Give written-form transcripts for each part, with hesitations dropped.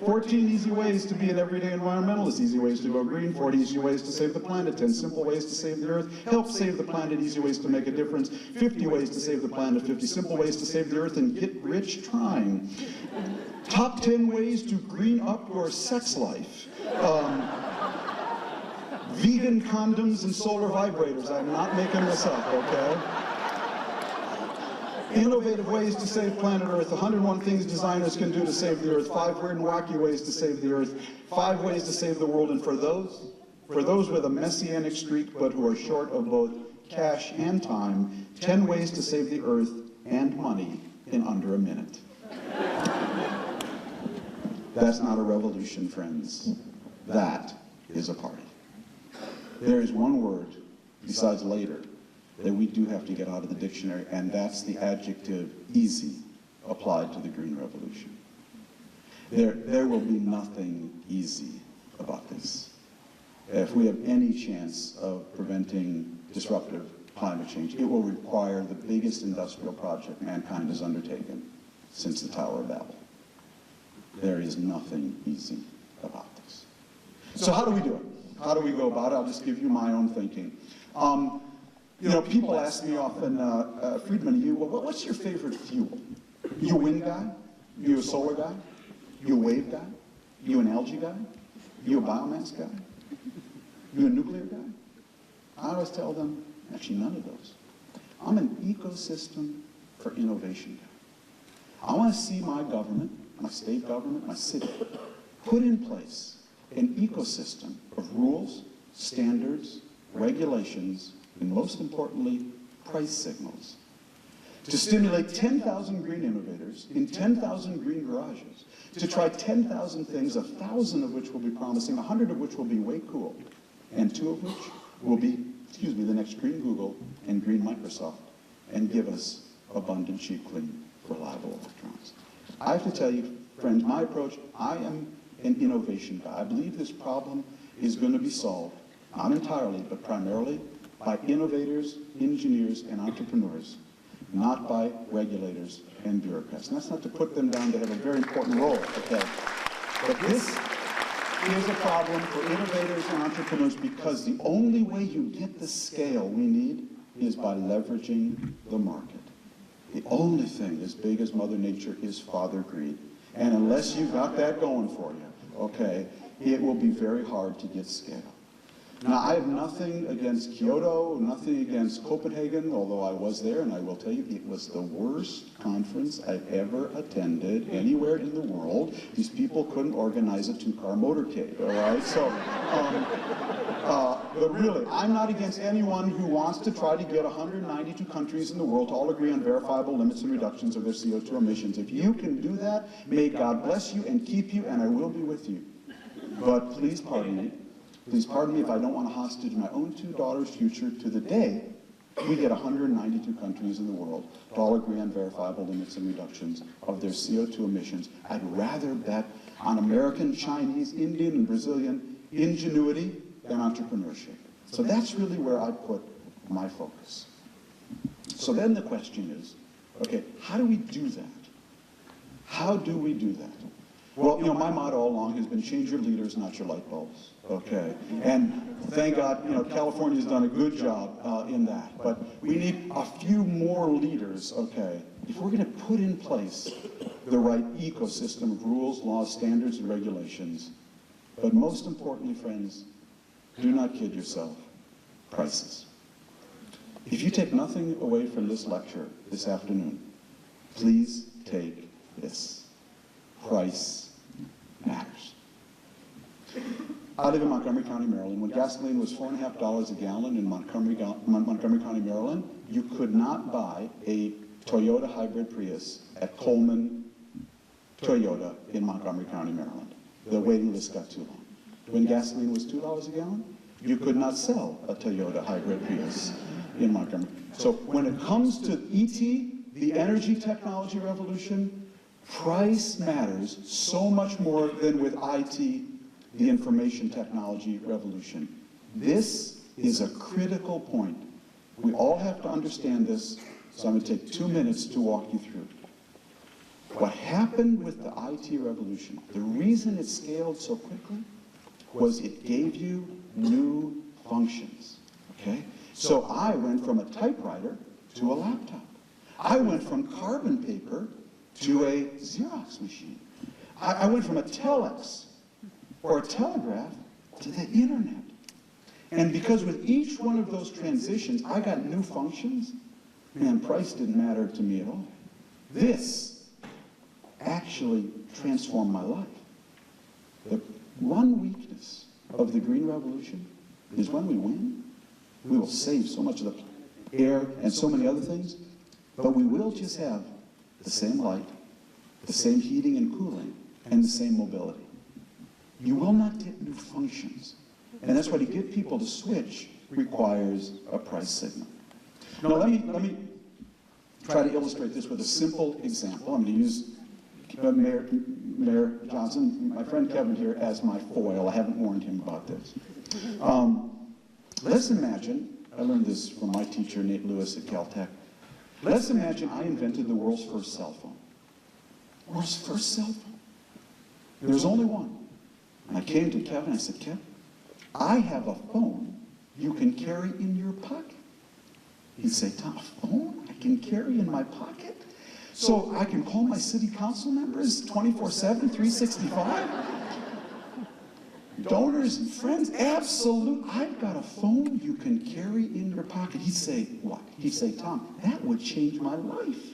14 easy ways to be an everyday environmentalist, easy ways to go green, 40 easy ways to save the planet, 10 simple ways to save the earth, help save the planet, easy ways to make a difference, 50 ways to save the planet, 50 simple ways to save the earth and get rich trying. Top 10 ways to green up your sex life. Vegan condoms and solar vibrators. I'm not making this up, okay? Innovative ways to save planet Earth, 101 things designers can do to save the Earth, 5 weird and wacky ways to save the Earth, 5 ways to save the world, and for those with a messianic streak but who are short of both cash and time, 10 ways to save the Earth and money in under a minute. That's not a revolution, friends. That is a party. There is one word, besides later, that we do have to get out of the dictionary, and that's the adjective easy applied to the Green Revolution. There will be nothing easy about this. If we have any chance of preventing disruptive climate change, it will require the biggest industrial project mankind has undertaken since the Tower of Babel. There is nothing easy about this. So how do we do it? How do we go about it? I'll just give you my own thinking. You know, people ask me often, Friedman, what's your favorite fuel? You a wind guy? You a solar guy? You a wave guy? You an algae guy? You a biomass guy? You a nuclear guy? I always tell them, actually none of those. I'm an ecosystem for innovation guy. I want to see my government, my state government, my city, put in place an ecosystem of rules, standards, regulations, and most importantly, price signals to stimulate 10,000 green innovators in 10,000 green garages to try 10,000 things, 1,000 of which will be promising, 100 of which will be way cool, and 2 of which will be, the next green Google and green Microsoft, and give us abundant, cheap, clean, reliable electrons. I have to tell you, friends, my approach, I am an innovation guy. I believe this problem is going to be solved, not entirely, but primarily by innovators, engineers, and entrepreneurs, not by regulators and bureaucrats. And that's not to put them down. They have a very important role, okay? But this is a problem for innovators and entrepreneurs because the only way you get the scale we need is by leveraging the market. The only thing as big as Mother Nature is Father Greed. And unless you've got that going for you, okay, it will be very hard to get scale. Now, I have nothing against Kyoto, nothing against Copenhagen, although I was there, and I will tell you, it was the worst conference I've ever attended anywhere in the world. These people couldn't organize a 2-car motorcade, all right? So, but really, I'm not against anyone who wants to try to get 192 countries in the world to all agree on verifiable limits and reductions of their CO2 emissions. If you can do that, may God bless you and keep you, and I will be with you. But please pardon me. Please pardon me if I don't want to hostage my own 2 daughters' future to the day we get 192 countries in the world to all agree on verifiable limits and reductions of their CO2 emissions. I'd rather bet on American, Chinese, Indian, and Brazilian ingenuity than entrepreneurship. So that's really where I put my focus. So then the question is, okay, how do we do that? How do we do that? Well, you know, my motto all along has been change your leaders, not your light bulbs, okay? And thank God, you know, California's done a good job in that. But we need a few more leaders, okay, if we're going to put in place the right ecosystem of rules, laws, standards, and regulations. But most importantly, friends, do not kid yourself, prices. If you take nothing away from this lecture this afternoon, please take this. Price matters. I live in Montgomery County, Maryland. When gasoline was $4.50 a gallon in Montgomery County, Maryland, you could not buy a Toyota hybrid Prius at Coleman Toyota in Montgomery County, Maryland. The waiting list got too long. When gasoline was $2 a gallon, you could not sell a Toyota hybrid Prius in Montgomery. So when it comes to ET, the energy technology revolution, price matters so much more than with IT, the information technology revolution. This is a critical point. We all have to understand this, so I'm going to take 2 minutes to walk you through. What happened with the IT revolution, the reason it scaled so quickly was it gave you new functions, okay? So I went from a typewriter to a laptop. I went from carbon paper to a Xerox machine. I went from a telex or a telegraph to the internet. And because with each one of those transitions, I got new functions, man, price didn't matter to me at all. This actually transformed my life. The one weakness of the Green Revolution is when we win, we will save so much of the air and so many other things, but we will just have the same light, the same heating and cooling, and the same mobility. You will not get new functions. And that's why to get people to switch requires a price signal. Now let me try to illustrate this with a simple example. I'm going to use Mayor Johnson, my friend Kevin here, as my foil. I haven't warned him about this. Let's imagine, I learned this from my teacher, Nate Lewis at Caltech. Let's imagine I invented the world's first cell phone. World's first cell phone. There's only one. And I came to Kevin, I said, Kevin, I have a phone you can carry in your pocket. He'd say, Tom, a phone I can carry in my pocket? So I can call my city council members 24/7, 365? Donors and friends, absolute. I've got a phone you can carry in your pocket. He'd say, what? He'd say, Tom, that would change my life.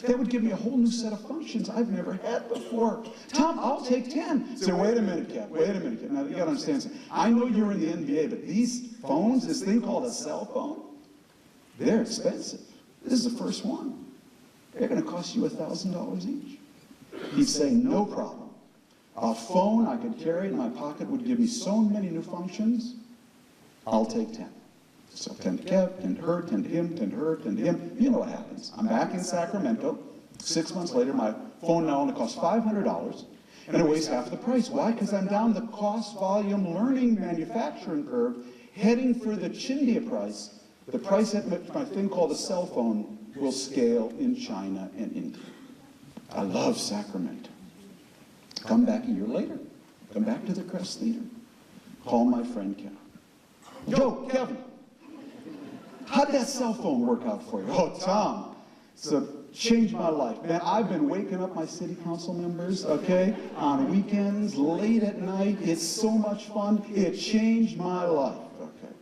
That would give me a whole new set of functions I've never had before. Tom, I'll take 10. So wait a minute, Kev. Wait a minute, Kev. Now, you got to understand something. I know you're in the NBA, but these phones, this thing called a cell phone, they're expensive. This is the first one. They're going to cost you $1,000 each. He'd say, no problem. A phone I could carry in my pocket would give me so many new functions, I'll take 10. So 10 to Kev, 10 to her, 10 to him, 10 to her, 10 to him. You know what happens. I'm back in Sacramento. 6 months later, my phone now only costs $500, and it weighs half the price. Why? Because I'm down the cost, volume, learning, manufacturing curve, heading for the Chindia price. The price at my thing called a cell phone will scale in China and India. I love Sacramento. Come back a year later. Come back to the Crest Theater. Call my friend Kevin. Yo, Kevin. How'd that cell phone work out for you? Oh, Tom, so changed my life. Man, I've been waking up my city council members, okay, on weekends, late at night. It's so much fun. It changed my life, okay.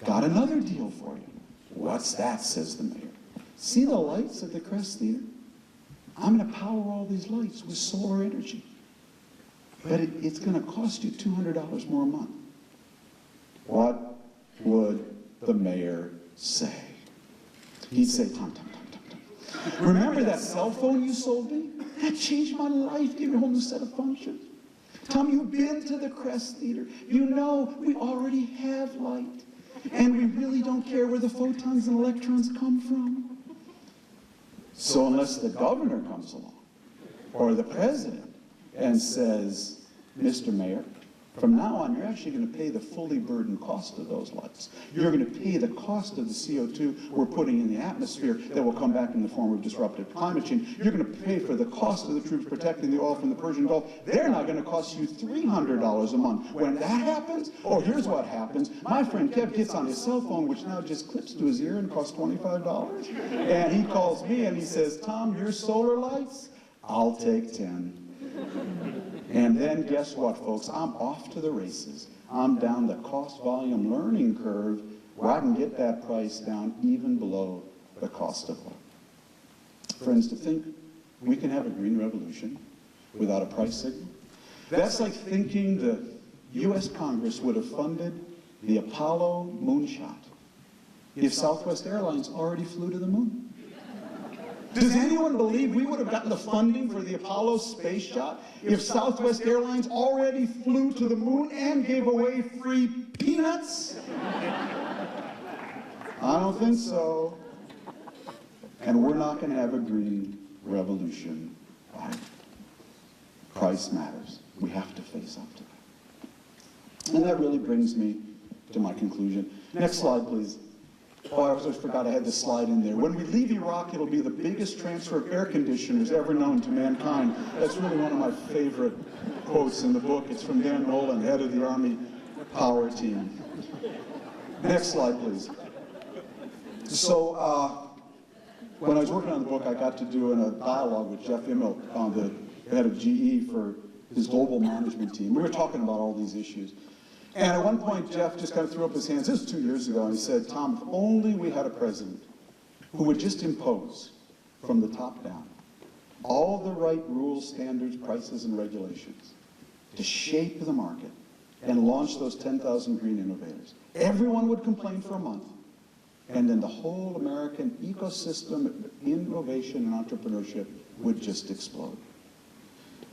Got another deal for you. What's that, says the mayor. See the lights at the Crest Theater? I'm going to power all these lights with solar energy. But it's going to cost you $200 more a month. What would the mayor say? He'd say, Tom. Remember that cell phone you sold me? That changed my life, gave me a whole new set of functions. Tom, you've been to the Crest Theater. You know we already have light. And we really don't care where the photons and electrons come from. So unless the governor comes along, or the president, and says, Mr. Mayor, from now on, you're actually going to pay the fully burdened cost of those lights. You're going to pay the cost of the CO2 we're putting in the atmosphere that will come back in the form of disruptive climate change. You're going to pay for the cost of the troops protecting the oil from the Persian Gulf. They're not going to cost you $300 a month. When that happens, here's what happens. My friend Kev gets on his cell phone, which now just clips to his ear and costs $25. And he calls me and he says, Tom, your solar lights? I'll take 10. And then guess what, folks? I'm off to the races. I'm down the cost volume learning curve where I can get that price down even below the cost of oil. Friends, to think we can have a green revolution without a price signal, that's like thinking the U.S. Congress would have funded the Apollo moonshot if Southwest Airlines already flew to the moon. Does anyone believe we would have gotten the funding for the Apollo space shot if Southwest Airlines already flew to the moon and gave away free peanuts? I don't think so. And we're not going to have a green revolution either. Price matters. We have to face up to that. And that really brings me to my conclusion. Next slide, please. Oh, I almost forgot I had this slide in there. When we leave Iraq, it'll be the biggest transfer of air conditioners ever known to mankind. That's really one of my favorite quotes in the book. It's from Dan Nolan, head of the Army Power Team. Next slide, please. So, when I was working on the book, I got to do a dialogue with Jeff Immelt, the head of GE for his global management team. We were talking about all these issues. And at one point, Jeff just kind of threw up his hands. This was 2 years ago, and he said, Tom, if only we had a president who would just impose from the top down all the right rules, standards, prices, and regulations to shape the market and launch those 10,000 green innovators. Everyone would complain for a month, and then the whole American ecosystem of innovation and entrepreneurship would just explode.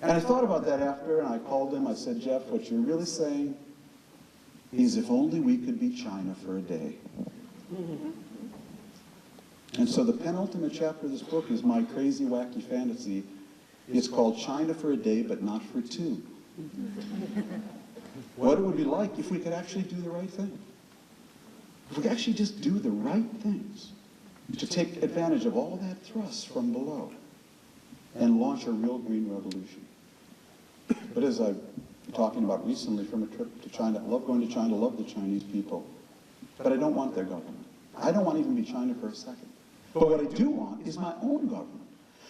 And I thought about that after, and I called him. I said, Jeff, what you're really saying is if only we could be China for a day. And so the penultimate chapter of this book is my crazy, wacky fantasy. It's called China for a Day, but Not for Two. What it would be like if we could actually do the right thing. If we could actually just do the right things to take advantage of all that thrust from below and launch a real green revolution. But as I've been talking about recently from a trip to China, I love going to China, I love the Chinese people, but I don't want their government. I don't want to even be China for a second. But what I do want is my own government,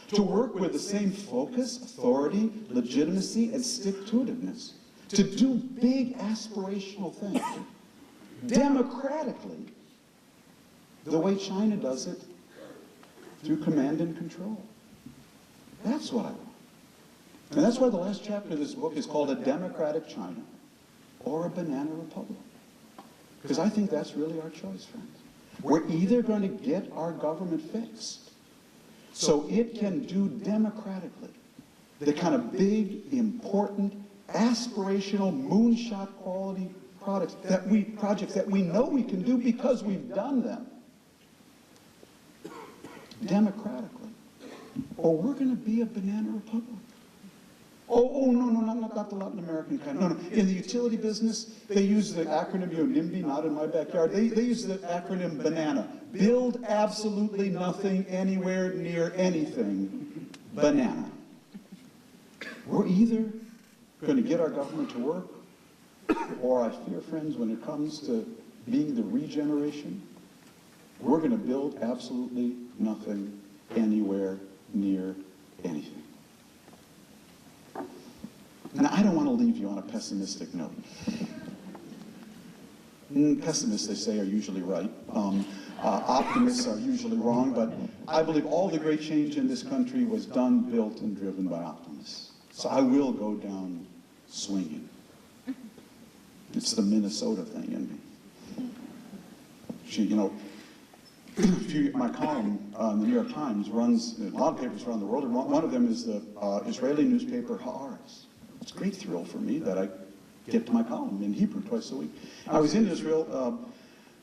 to work with the same focus, authority, legitimacy, and stick-to-itiveness, to do big aspirational things, democratically, the way China does it, through command and control. That's what I want. And that's why the last chapter of this book is called A Democratic China or a Banana Republic. Because I think that's really our choice, friends. We're either going to get our government fixed so it can do democratically the kind of big, important, aspirational, moonshot quality projects that we know we can do because we've done them democratically, or we're going to be a banana republic. Oh, no, not the Latin American kind. No. In the utility business, they use the acronym, NIMBY, not in my backyard. They use the acronym BANANA. Build absolutely nothing anywhere near anything. Banana. We're either going to get our government to work, or I fear, friends, when it comes to being the regeneration, we're going to build absolutely nothing anywhere near anything. And I don't want to leave you on a pessimistic note. Pessimists, they say, are usually right. Optimists are usually wrong, but I believe all the great change in this country was done, built, and driven by optimists. So I will go down swinging. It's the Minnesota thing in me. My column in the New York Times runs, a lot of papers around the world, and one of them is the Israeli newspaper Haaretz. It's a great thrill for me that I get to my column in Hebrew twice a week. I was in Israel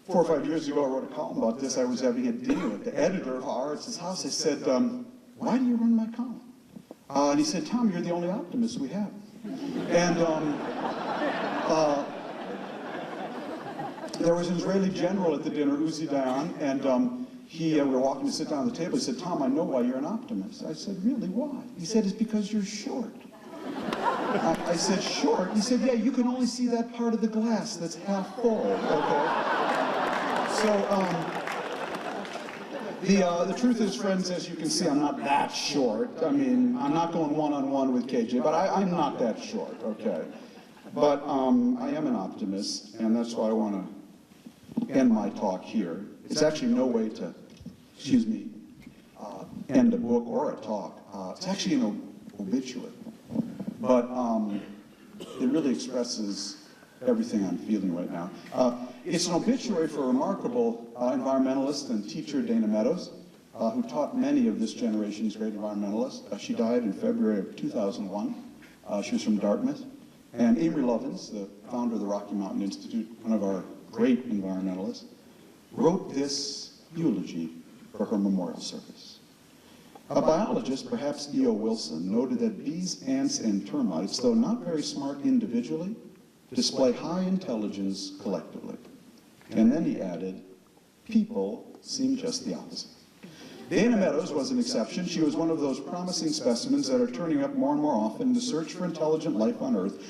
4 or 5 years ago. I wrote a column about this. I was having a dinner at the editor of Haaretz's house. I said, why do you run my column? And he said, Tom, you're the only optimist we have. And there was an Israeli general at the dinner, Uzi Dayan, and we were walking to sit down at the table. He said, Tom, I know why you're an optimist. I said, really, why? He said, it's because you're short. I said, short? He said, yeah, you can only see that part of the glass that's half full, okay? So, the truth is, friends, as you can see, I'm not that short. I mean, I'm not going one-on-one with KJ, but I'm not that short, okay? But I am an optimist, and that's why I want to end my talk here. It's actually no way to, end a book or a talk. It's actually an obituary. But it really expresses everything I'm feeling right now. It's an obituary for a remarkable environmentalist and teacher, Dana Meadows, who taught many of this generation's great environmentalists. She died in February of 2001. She was from Dartmouth. And Amory Lovins, the founder of the Rocky Mountain Institute, one of our great environmentalists, wrote this eulogy for her memorial service. A biologist, perhaps E.O. Wilson, noted that bees, ants, and termites, though not very smart individually, display high intelligence collectively. And then he added, People seem just the opposite. Dana Meadows was an exception. She was one of those promising specimens that are turning up more and more often in the search for intelligent life on Earth,